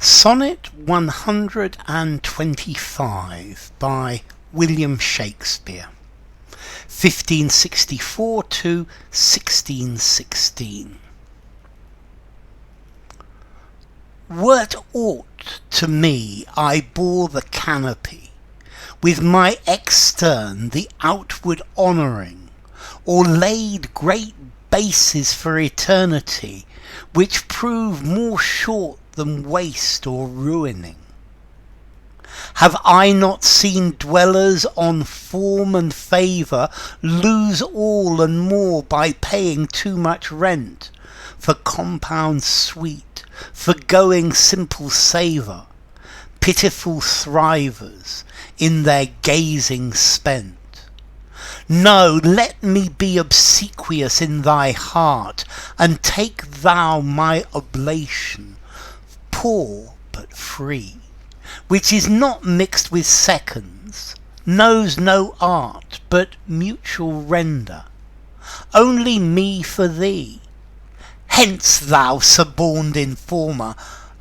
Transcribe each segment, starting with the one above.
Sonnet 125 by William Shakespeare, 1564 to 1616. Were't aught to me I bore the canopy, with my extern the outward honouring, or laid great bases for eternity, which prove more short than waste or ruining. Have I not seen dwellers on form and favour lose all and more by paying too much rent, for compound sweet, forgoing simple savour, pitiful thrivers, in their gazing spent? No, let me be obsequious in thy heart, and take thou my oblation, poor but free, which is not mixed with seconds, knows no art but mutual render, only me for thee. Hence, thou suborned informer,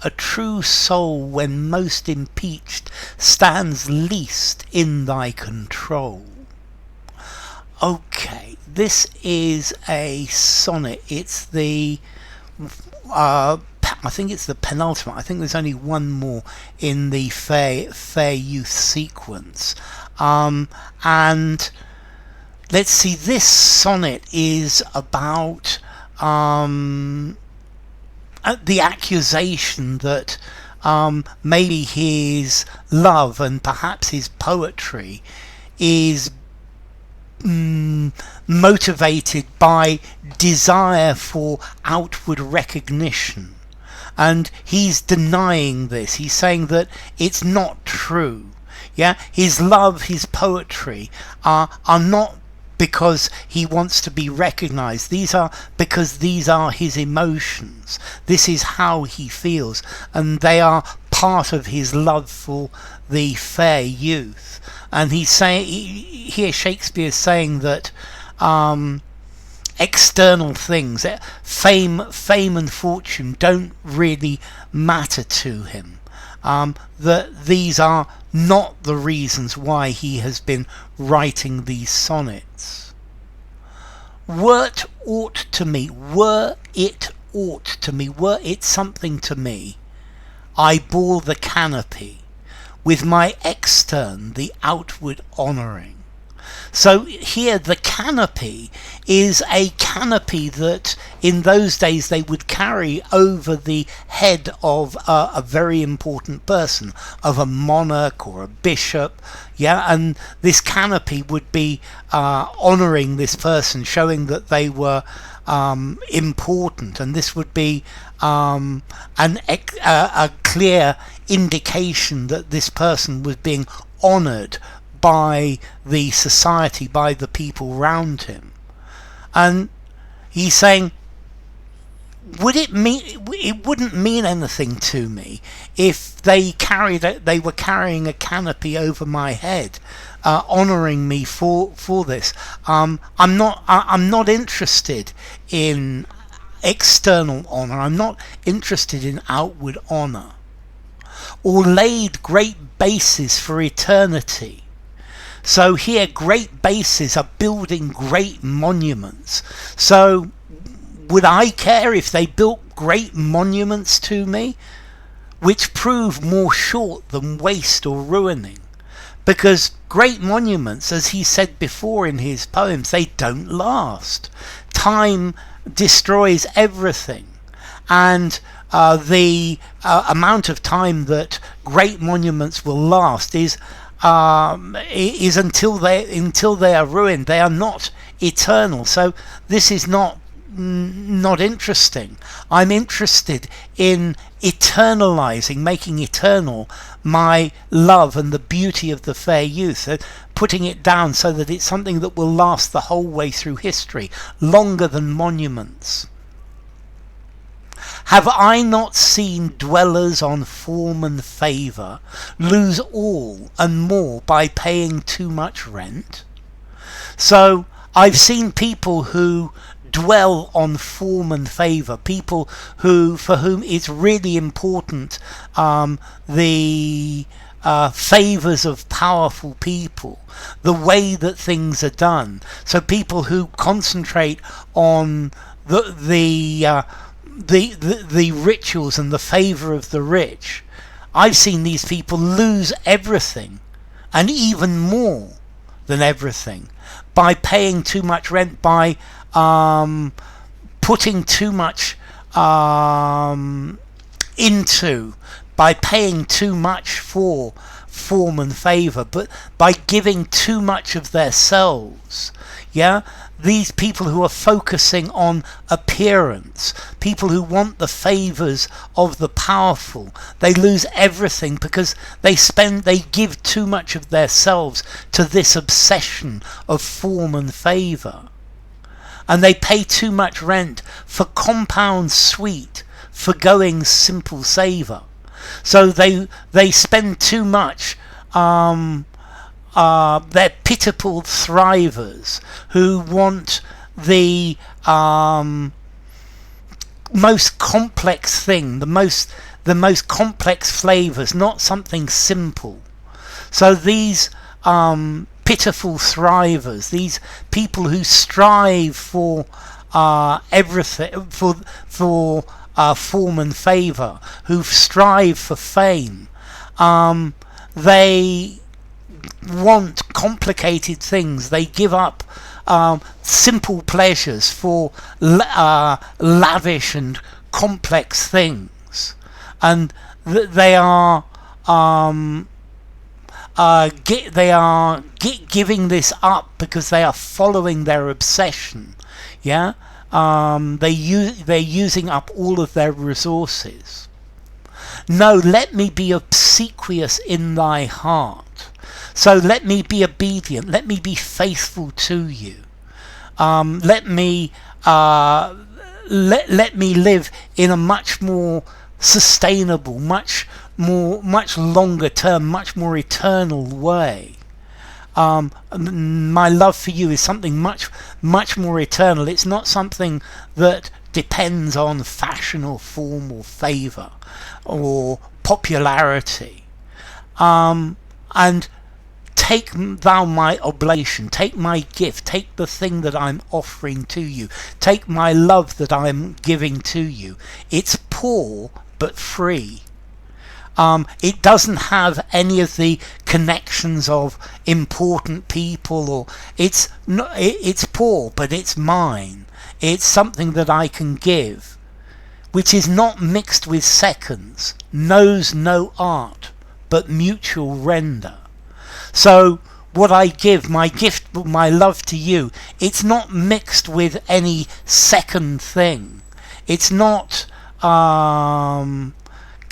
a true soul when most impeached stands least in thy control. Okay, this is a sonnet. It's the I think it's the penultimate. I think there's only one more in the fair youth sequence. And let's see, this sonnet is about the accusation that maybe his love and perhaps his poetry is motivated by desire for outward recognition, and he's denying this. He's saying that it's not true. His love, his poetry are not because he wants to be recognized. These are because these are his emotions. This is how he feels, and they are part of his love for the fair youth. And he's saying here, Shakespeare is saying that external things, fame and fortune, don't really matter to him. That these are not the reasons why he has been writing these sonnets. Were it aught to me, were it something to me, I bore the canopy, with my extern the outward honouring. So here the canopy is a canopy that in those days they would carry over the head of a very important person, of a monarch or a bishop. And this canopy would be honouring this person, showing that they were important, and this would be a clear indication that this person was being honoured by the society, by the people round him. And he's saying, it wouldn't mean anything to me if they were carrying a canopy over my head, honouring me for this. I'm not interested in external honour. I'm not interested in outward honour. Or laid great bases for eternity. So here, great bases are building great monuments. So would I care if they built great monuments to me, which prove more short than waste or ruining? Because great monuments, as he said before in his poems, they don't last. Time destroys everything, and the amount of time that great monuments will last is until they are ruined. They are not eternal. So this is not interesting. I'm interested in eternalizing, making eternal my love and the beauty of the fair youth, putting it down so that it's something that will last the whole way through history, longer than monuments. Have I not seen dwellers on form and favour lose all and more by paying too much rent? So I've seen people who dwell on form and favour, people for whom it's really important the favours of powerful people, the way that things are done. So people who concentrate on the rituals and the favour of the rich. I've seen these people lose everything, and even more than everything, by paying too much rent, by putting too much by paying too much for form and favour, but by giving too much of themselves. Yeah, these people who are focusing on appearance, people who want the favours of the powerful, they lose everything because they give too much of themselves to this obsession of form and favour. And they pay too much rent for compound sweet, forgoing simple savour. So they spend too much. They're pitiful thrivers who want the most complex thing, the most complex flavours, not something simple. So these pitiful thrivers, these people who strive for everything, for form and favour, who strive for fame, they want complicated things. They give up simple pleasures for lavish and complex things, and they are giving this up because they are following their obsession. Yeah. They're using up all of their resources. No, let me be obsequious in thy heart. So let me be obedient. Let me be faithful to you. Let me live in a much more sustainable, much longer term, much more eternal way. My love for you is something much more eternal. It's not something that depends on fashion or form or favour or popularity. And take thou my oblation, take my gift, take the thing that I'm offering to you, take my love that I'm giving to you. It's poor but free. It doesn't have any of the connections of important people, or it's poor, but it's mine. It's something that I can give, which is not mixed with seconds, knows no art, but mutual render. So what I give, my gift, my love to you, it's not mixed with any second thing. It's not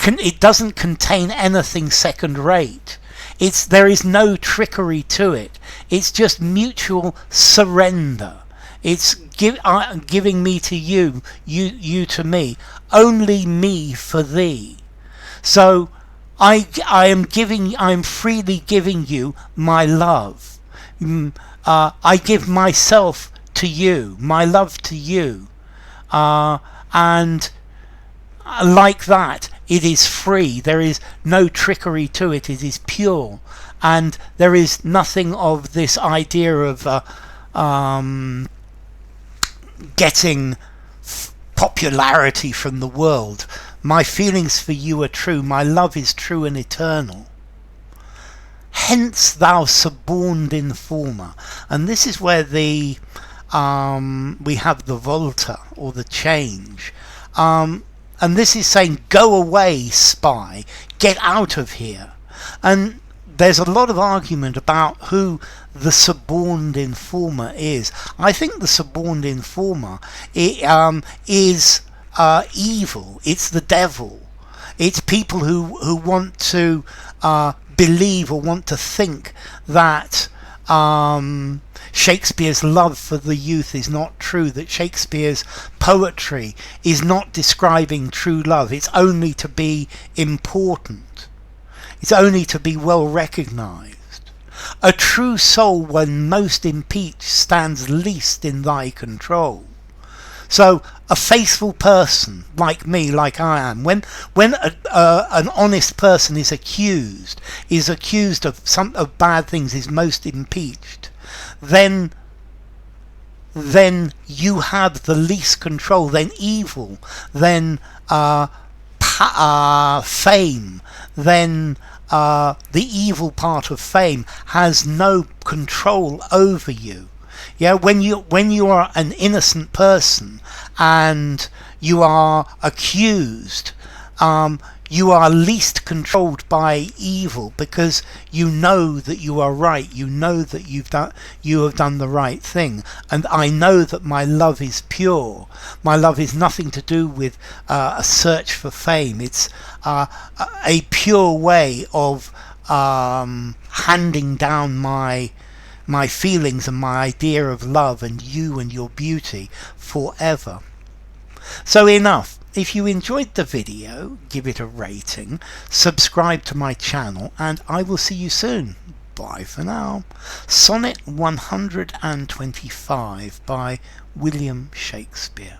it doesn't contain anything second rate. There is no trickery to it. It's just mutual surrender. It's giving me to you, you to me, only me for thee. So I am freely giving you my love. I give myself to you, my love to you, and like that, it is free. There is no trickery to it. It is pure, and there is nothing of this idea of getting popularity from the world. My feelings for you are true. My love is true and eternal. Hence thou suborned informer. And this is where we have the volta, or the change. And this is saying, go away, spy, get out of here. And there's a lot of argument about who the suborned informer is. I think the suborned informer is evil. It's the devil. It's people who want to believe or want to think that Shakespeare's love for the youth is not true, that Shakespeare's poetry is not describing true love. It's only to be important. It's only to be well recognised. A true soul, when most impeached, stands least in thy control. So a faithful person like me, like I am, when an honest person is accused of bad things, is most impeached, then you have the least control. Then evil, then fame, then the evil part of fame has no control over you. Yeah, when you are an innocent person and you are accused, you are least controlled by evil, because you know that you are right. You know that you have done the right thing, and I know that my love is pure. My love is nothing to do with a search for fame. It's a pure way of handing down my feelings and my idea of love and you and your beauty forever. So enough. If you enjoyed the video, give it a rating, subscribe to my channel, and I will see you soon. Bye for now. Sonnet 125 by William Shakespeare.